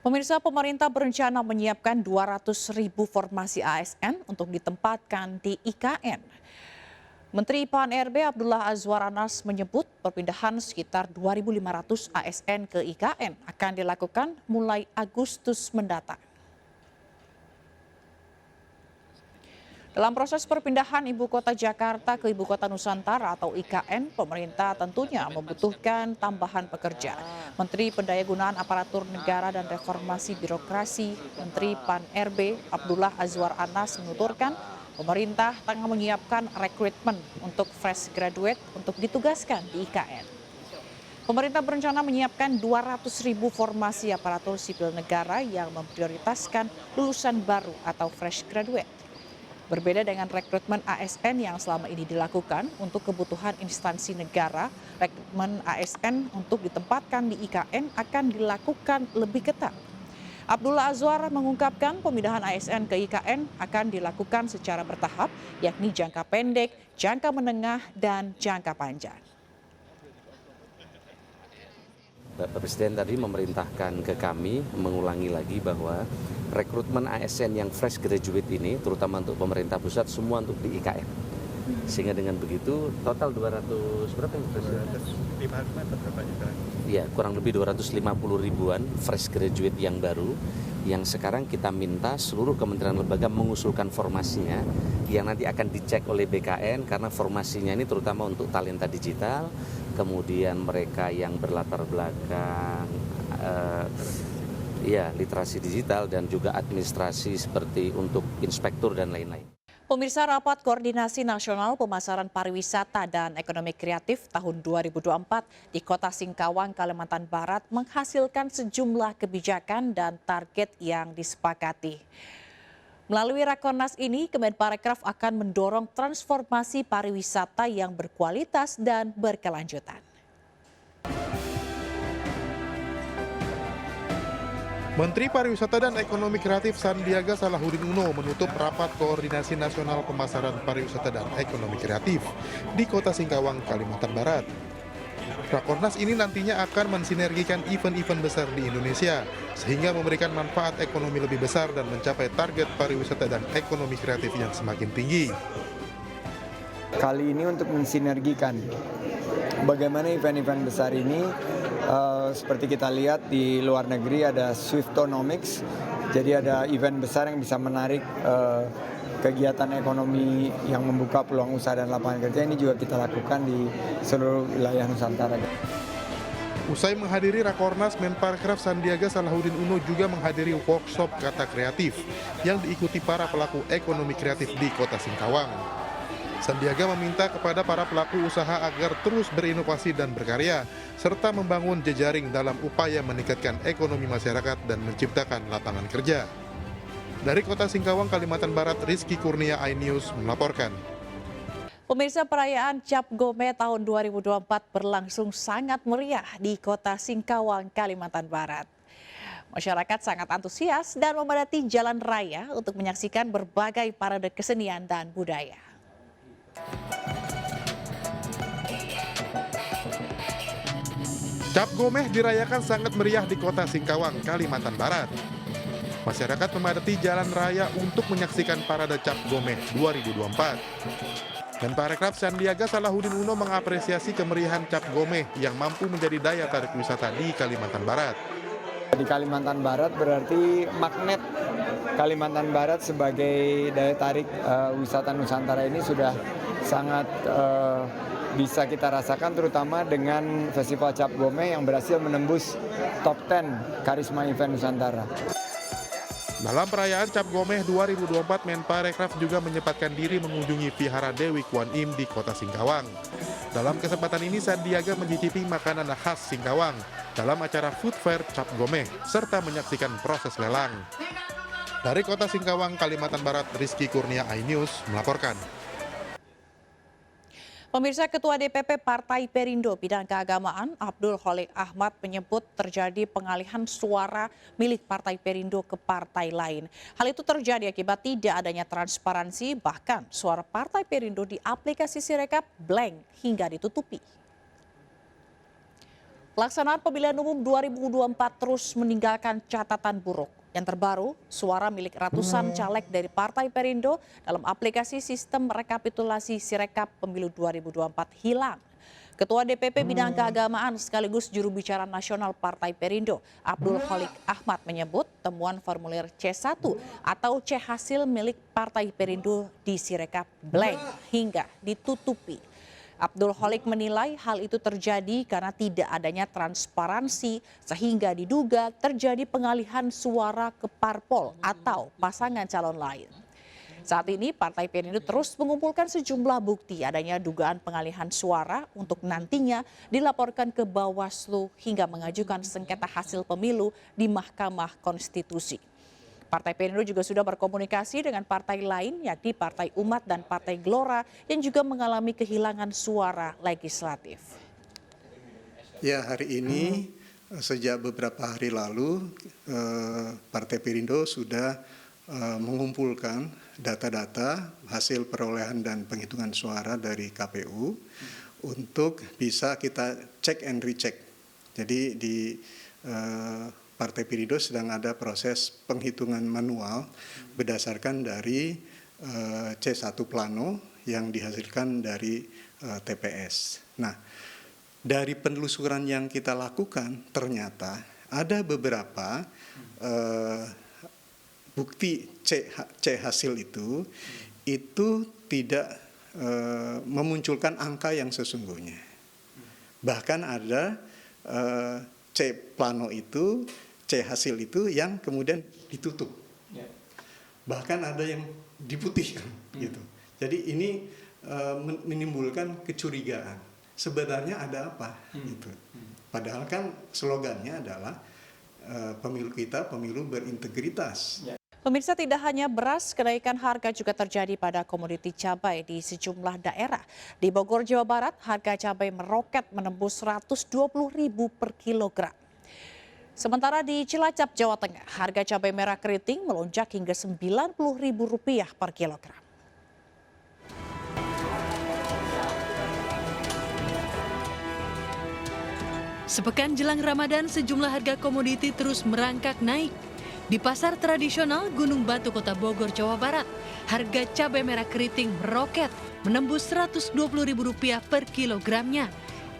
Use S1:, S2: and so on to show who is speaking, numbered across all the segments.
S1: Pemirsa, pemerintah berencana menyiapkan 200.000 formasi ASN untuk ditempatkan di IKN. Menteri PAN-RB Abdullah Azwar Anas menyebut perpindahan sekitar 2.500 ASN ke IKN akan dilakukan mulai Agustus mendatang. Dalam proses perpindahan Ibu Kota Jakarta ke Ibu Kota Nusantara atau IKN, pemerintah tentunya membutuhkan tambahan pekerja. Menteri Pendayagunaan Aparatur Negara dan Reformasi Birokrasi, Menteri PAN-RB Abdullah Azwar Anas menuturkan, pemerintah tengah menyiapkan rekrutmen untuk fresh graduate untuk ditugaskan di IKN. Pemerintah berencana menyiapkan 200.000 formasi aparatur sipil negara yang memprioritaskan lulusan baru atau fresh graduate. Berbeda dengan rekrutmen ASN yang selama ini dilakukan untuk kebutuhan instansi negara, rekrutmen ASN untuk ditempatkan di IKN akan dilakukan lebih ketat. Abdullah Azwar mengungkapkan pemindahan ASN ke IKN akan dilakukan secara bertahap, yakni jangka pendek, jangka menengah, dan jangka panjang.
S2: Bapak Presiden tadi memerintahkan ke kami mengulangi lagi bahwa rekrutmen ASN yang fresh graduate ini, terutama untuk pemerintah pusat, semua untuk di IKN. Sehingga dengan begitu total 200 berapa yang Presiden?
S3: 255 berapa ya?
S2: Iya, kurang lebih 250 ribuan fresh graduate yang baru yang sekarang kita minta seluruh kementerian lembaga mengusulkan formasinya yang nanti akan dicek oleh BKN karena formasinya ini terutama untuk talenta digital, kemudian mereka yang berlatar belakang literasi digital dan juga administrasi seperti untuk inspektur dan lain-lain.
S1: Pemirsa, Rapat Koordinasi Nasional Pemasaran Pariwisata dan Ekonomi Kreatif tahun 2024 di Kota Singkawang, Kalimantan Barat menghasilkan sejumlah kebijakan dan target yang disepakati. Melalui Rakornas ini, Kemenparekraf akan mendorong transformasi pariwisata yang berkualitas dan berkelanjutan.
S3: Menteri Pariwisata dan Ekonomi Kreatif Sandiaga Salahuddin Uno menutup Rapat Koordinasi Nasional Pemasaran Pariwisata dan Ekonomi Kreatif di Kota Singkawang, Kalimantan Barat. Rakornas ini nantinya akan mensinergikan event-event besar di Indonesia sehingga memberikan manfaat ekonomi lebih besar dan mencapai target pariwisata dan ekonomi kreatif yang semakin tinggi.
S4: Kali ini untuk mensinergikan bagaimana event-event besar ini seperti kita lihat di luar negeri ada Swiftonomics, jadi ada event besar yang bisa menarik kegiatan ekonomi yang membuka peluang usaha dan lapangan kerja. Ini juga kita lakukan di seluruh wilayah Nusantara.
S3: Usai menghadiri Rakornas, Menparekraf Sandiaga Salahuddin Uno juga menghadiri workshop kata kreatif yang diikuti para pelaku ekonomi kreatif di Kota Singkawang. Sandiaga meminta kepada para pelaku usaha agar terus berinovasi dan berkarya, serta membangun jejaring dalam upaya meningkatkan ekonomi masyarakat dan menciptakan lapangan kerja. Dari Kota Singkawang, Kalimantan Barat, Rizky Kurnia, iNews melaporkan.
S1: Pemirsa, perayaan Cap Gome tahun 2024 berlangsung sangat meriah di Kota Singkawang, Kalimantan Barat. Masyarakat sangat antusias dan memadati jalan raya untuk menyaksikan berbagai parade kesenian dan budaya.
S3: Cap Gomeh dirayakan sangat meriah di Kota Singkawang, Kalimantan Barat. Masyarakat memadati jalan raya untuk menyaksikan parade Cap Gomeh 2024. Menparekraf Sandiaga Salahuddin Uno mengapresiasi kemeriahan Cap Gomeh yang mampu menjadi daya tarik wisata di Kalimantan Barat.
S4: Di Kalimantan Barat berarti magnet Kalimantan Barat sebagai daya tarik wisata Nusantara ini sudah sangat bisa kita rasakan, terutama dengan Festival Cap Gome yang berhasil menembus top 10 karisma event Nusantara.
S3: Dalam perayaan Cap Gomeh 2024, Menparekraf juga menyempatkan diri mengunjungi Vihara Dewi Kuan Im di Kota Singkawang. Dalam kesempatan ini, Sandiaga mencicipi makanan khas Singkawang dalam acara Food Fair Cap Gomeh, serta menyaksikan proses lelang. Dari Kota Singkawang, Kalimantan Barat, Rizky Kurnia, iNews melaporkan.
S1: Pemirsa, Ketua DPP Partai Perindo Bidang Keagamaan Abdul Kholik Ahmad menyebut terjadi pengalihan suara milik Partai Perindo ke partai lain. Hal itu terjadi akibat tidak adanya transparansi, bahkan suara Partai Perindo di aplikasi Sirekap blank hingga ditutupi. Pelaksanaan pemilihan umum 2024 terus meninggalkan catatan buruk. Yang terbaru, suara milik ratusan caleg dari Partai Perindo dalam aplikasi sistem rekapitulasi Sirekap Pemilu 2024 hilang. Ketua DPP Bidang Keagamaan sekaligus juru bicara nasional Partai Perindo, Abdul Khalik Ahmad menyebut temuan formulir C1 atau C hasil milik Partai Perindo di Sirekap blank hingga ditutupi. Abdul Khalik menilai hal itu terjadi karena tidak adanya transparansi sehingga diduga terjadi pengalihan suara ke parpol atau pasangan calon lain. Saat ini Partai Perindo terus mengumpulkan sejumlah bukti adanya dugaan pengalihan suara untuk nantinya dilaporkan ke Bawaslu hingga mengajukan sengketa hasil pemilu di Mahkamah Konstitusi. Partai Perindo juga sudah berkomunikasi dengan partai lain yakni Partai Umat dan Partai Gelora yang juga mengalami kehilangan suara legislatif.
S5: Ya, hari ini sejak beberapa hari lalu Partai Perindo sudah mengumpulkan data-data hasil perolehan dan penghitungan suara dari KPU untuk bisa kita cek and recheck. Jadi di Partai Perindo sedang ada proses penghitungan manual berdasarkan dari C1 plano yang dihasilkan dari TPS. Nah, dari penelusuran yang kita lakukan ternyata ada beberapa bukti C hasil itu tidak memunculkan angka yang sesungguhnya. Bahkan ada C plano itu, C hasil itu yang kemudian ditutup. Bahkan ada yang diputihkan gitu. Jadi ini menimbulkan kecurigaan. Sebenarnya ada apa gitu. Padahal kan slogannya adalah pemilu kita pemilu berintegritas.
S1: Pemirsa, tidak hanya beras, kenaikan harga juga terjadi pada komoditi cabai di sejumlah daerah. Di Bogor, Jawa Barat, harga cabai meroket menembus Rp120.000 per kilogram. Sementara di Cilacap, Jawa Tengah, harga cabai merah keriting melonjak hingga Rp90.000 per kilogram.
S6: Sepekan jelang Ramadan, sejumlah harga komoditi terus merangkak naik. Di pasar tradisional Gunung Batu, Kota Bogor, Jawa Barat, harga cabai merah keriting meroket menembus Rp120.000 per kilogramnya.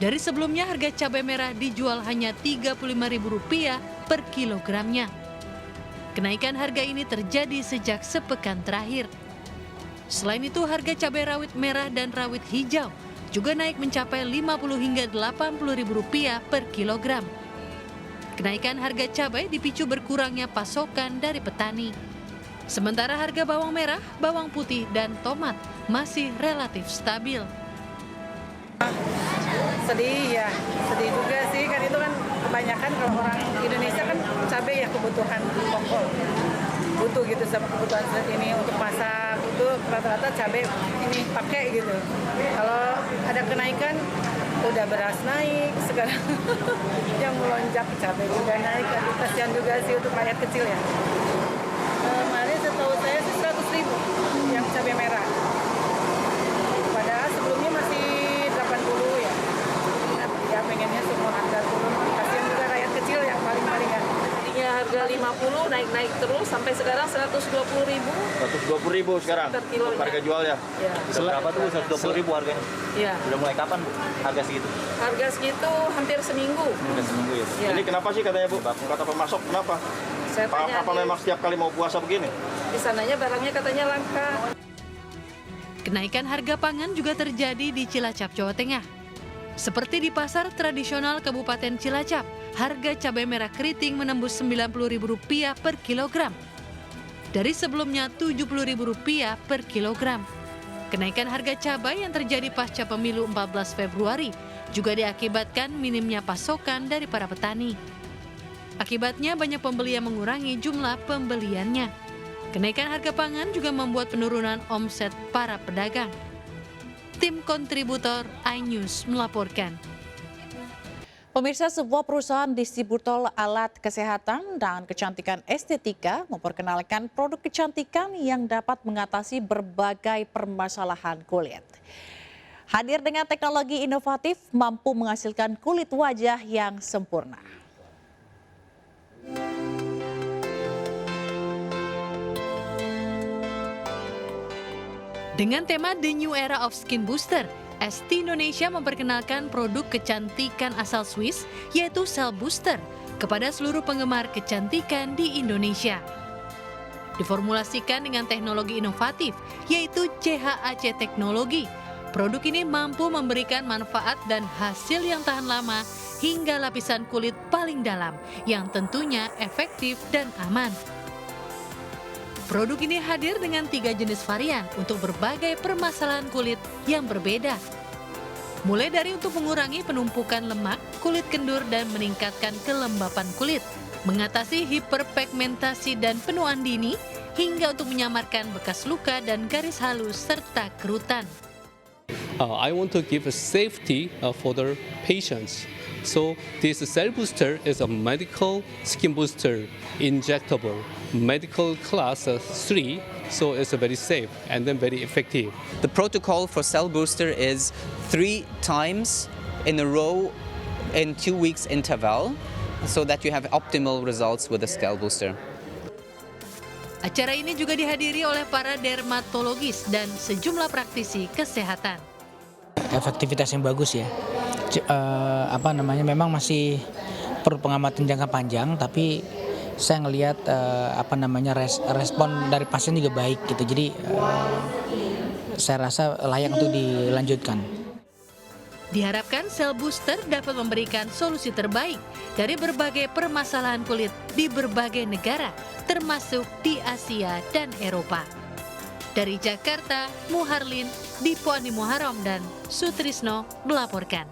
S6: Dari sebelumnya harga cabai merah dijual hanya Rp35.000 per kilogramnya. Kenaikan harga ini terjadi sejak sepekan terakhir. Selain itu, harga cabai rawit merah dan rawit hijau juga naik mencapai Rp50 hingga Rp80.000 per kilogram. Kenaikan harga cabai dipicu berkurangnya pasokan dari petani. Sementara harga bawang merah, bawang putih, dan tomat masih relatif stabil.
S7: Sedih ya, sedih juga sih, kan itu kan kebanyakan kalau orang Indonesia kan cabai ya kebutuhan pokok. Butuh gitu sama kebutuhan saat ini untuk masak, itu rata-rata cabai ini pakai gitu. Kalau ada kenaikan, udah beras naik, sekarang yang melonjak cabai juga naik, tapi kasihan juga sih untuk rakyat kecil ya. Kemarin setahu saya sih 100.000 yang cabai merah. Padahal sebelumnya masih 80 ya. Ya pengennya semua harga turun, kasihan juga rakyat kecil yang paling-paling ya.
S8: Harga 50 naik terus sampai sekarang 120.000.
S9: 120.000 sekarang
S8: Per kilo,
S9: harga jualnya.
S8: Ya.
S9: Berapa tuh 120.000 harganya?
S8: Ya.
S9: Udah mulai kapan Bu harga segitu?
S8: Harga segitu hampir seminggu.
S9: Udah seminggu ya.
S8: Ya.
S9: Ini kenapa sih katanya Bu? Kata pemasok kenapa?
S8: Saya tanya
S9: Apa memang setiap kali mau puasa begini?
S8: di sananya barangnya katanya langka.
S6: Kenaikan harga pangan juga terjadi di Cilacap, Jawa Tengah. Seperti di pasar tradisional Kabupaten Cilacap, harga cabai merah keriting menembus Rp90.000 per kilogram. Dari sebelumnya Rp70.000 per kilogram. Kenaikan harga cabai yang terjadi pasca pemilu 14 Februari juga diakibatkan minimnya pasokan dari para petani. Akibatnya banyak pembeli yang mengurangi jumlah pembeliannya. Kenaikan harga pangan juga membuat penurunan omset para pedagang. Tim kontributor iNews melaporkan.
S1: Pemirsa, sebuah perusahaan distributor alat kesehatan dan kecantikan estetika memperkenalkan produk kecantikan yang dapat mengatasi berbagai permasalahan kulit. Hadir dengan teknologi inovatif mampu menghasilkan kulit wajah yang sempurna.
S6: Dengan tema The New Era of Skin Booster, ST Indonesia memperkenalkan produk kecantikan asal Swiss, yaitu Cell Booster, kepada seluruh penggemar kecantikan di Indonesia. Diformulasikan dengan teknologi inovatif, yaitu CHAC teknologi. Produk ini mampu memberikan manfaat dan hasil yang tahan lama hingga lapisan kulit paling dalam, yang tentunya efektif dan aman. Produk ini hadir dengan 3 jenis varian untuk berbagai permasalahan kulit yang berbeda. Mulai dari untuk mengurangi penumpukan lemak, kulit kendur, dan meningkatkan kelembapan kulit, mengatasi hiperpigmentasi dan penuaan dini, hingga untuk menyamarkan bekas luka dan garis halus serta kerutan.
S10: I want to give a safety for the patients. So this Cell Booster is a medical skin booster, injectable, medical class 3, so it's very safe and then very effective.
S11: The protocol for Cell Booster is 3 times in a row in 2 weeks interval, so that you have optimal results with the Cell Booster.
S6: Acara ini juga dihadiri oleh para dermatologis dan sejumlah praktisi kesehatan.
S12: Efektivitas yang bagus ya. Memang masih perlu pengamatan jangka panjang, tapi saya ngelihat respon dari pasien juga baik gitu. Jadi saya rasa layak untuk dilanjutkan.
S6: Diharapkan Cell Booster dapat memberikan solusi terbaik dari berbagai permasalahan kulit di berbagai negara, termasuk di Asia dan Eropa. Dari Jakarta, Muharlin, Dipo Andi Muharam, dan Sutrisno melaporkan.